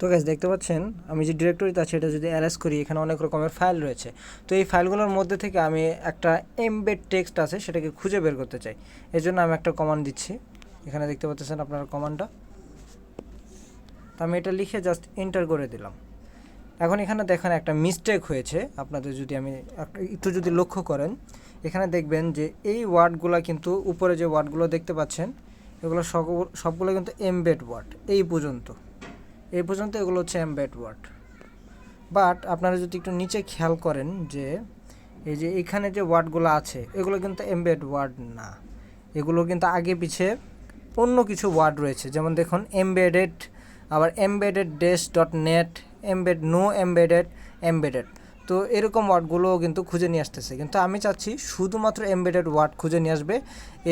তো গাইস দেখতে পাচ্ছেন আমি যে ডিরেক্টরিতে আছে এটা যদি অ্যারেঞ্জ করি এখানে অনেক রকমের ফাইল রয়েছে। তো এই ফাইলগুলোর মধ্যে থেকে আমি একটা এমবেড টেক্সট আছে সেটাকে খুঁজে বের করতে চাই। এর জন্য আমি একটা কমান্ড দিচ্ছি, এখানে দেখতে পাচ্ছেন আপনারা কমান্ডটা। তো আমি এটা লিখে জাস্ট এন্টার করে দিলাম। এখন এখানে দেখেন একটা মিস্টেক হয়েছে, আপনাদের যদি আমি একটু যদি লক্ষ্য করেন এখানে দেখবেন যে এই ওয়ার্ডগুলো কিন্তু উপরে যে ওয়ার্ডগুলো দেখতে পাচ্ছেন এগুলো সবগুলো কিন্তু এমবেড ওয়ার্ড। এই পর্যন্ত এগুলো হচ্ছে এমবেড ওয়ার্ড। বাট আপনারা যদি একটু নিচে খেয়াল করেন যে এই যে এখানে যে ওয়ার্ডগুলো আছে এগুলো কিন্তু এমবেড ওয়ার্ড না, এগুলো কিন্তু আগে পিছে অন্য কিছু ওয়ার্ড রয়েছে। যেমন দেখুন এমবেডেড, আবার এমবেডেড ডেস ডট নেট, এমবেডেড। তো এরকম ওয়ার্ডগুলোও কিন্তু খুঁজে নিয়ে আসতেছে, কিন্তু আমি চাচ্ছি শুধুমাত্র এমবেডেড ওয়ার্ড খুঁজে নিয়ে আসবে,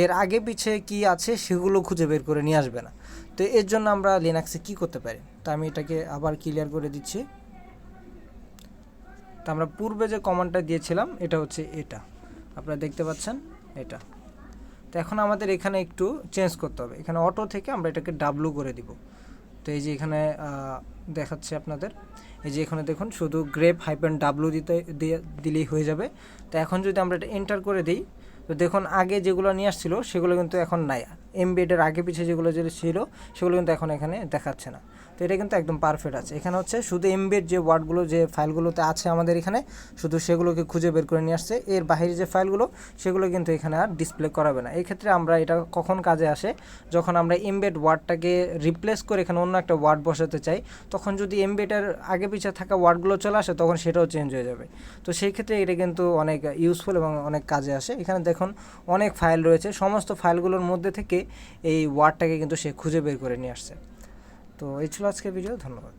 এর আগে পিছে কি আছে সেগুলো খুঁজে বের করে নিয়ে আসবে না। তো এর জন্য আমরা লিনাক্সে কি করতে পারি, তো আমি এটাকে আবার ক্লিয়ার করে দিচ্ছি। তো আমরা পূর্বে যে কমান্ডটা দিয়েছিলাম এটা হচ্ছে এটা, আপনারা দেখতে পাচ্ছেন এটা। তো এখন আমাদের এখানে একটু চেঞ্জ করতে হবে, এখানে অটো থেকে আমরা এটাকে ডাব্লু করে দিব। তো এই যে এখানে দেখাচ্ছে আপনাদের, এই যে এখানে দেখুন শুধু গ্রেপ হাইপেন ডাব্লু দিলেই হয়ে যাবে। তো এখন যদি আমরা এটা এন্টার করে দিই তো দেখুন আগে যেগুলো নিয়ে আসছিল সেগুলো কিন্তু এখন নাই, এমবেডের আগে পিছিয়ে যেগুলো ছিল সেগুলো কিন্তু এখন এখানে দেখাচ্ছে না। তো এটা কিন্তু একদম পারফেক্ট আছে। এখানে হচ্ছে শুধু এমবেড যে ওয়ার্ডগুলো যে ফাইলগুলোতে আছে আমাদের এখানে শুধু সেগুলোকে খুঁজে বের করে নিয়ে আসছে, এর বাইরে যে ফাইলগুলো সেগুলো কিন্তু এখানে আর ডিসপ্লে করাবে না। এই ক্ষেত্রে আমরা এটা কখন কাজে আসে, যখন আমরা এমবেড ওয়ার্ডটাকে রিপ্লেস করে এখানে অন্য একটা ওয়ার্ড বসাতে চাই, তখন যদি এমবেডের আগে পিছিয়ে থাকা ওয়ার্ডগুলো চলে আসে তখন সেটাও চেঞ্জ হয়ে যাবে। তো সেই ক্ষেত্রে এটা কিন্তু অনেক ইউজফুল এবং অনেক কাজে আসে। এখানে দেখুন অনেক ফাইল রয়েছে, সমস্ত ফাইলগুলোর মধ্যে থেকে এই ওয়ার্ডটাকে কিন্তু সে খুঁজে বের করে নিয়ে আসছে। তো এই ছিল আজকের ভিডিও, ধন্যবাদ।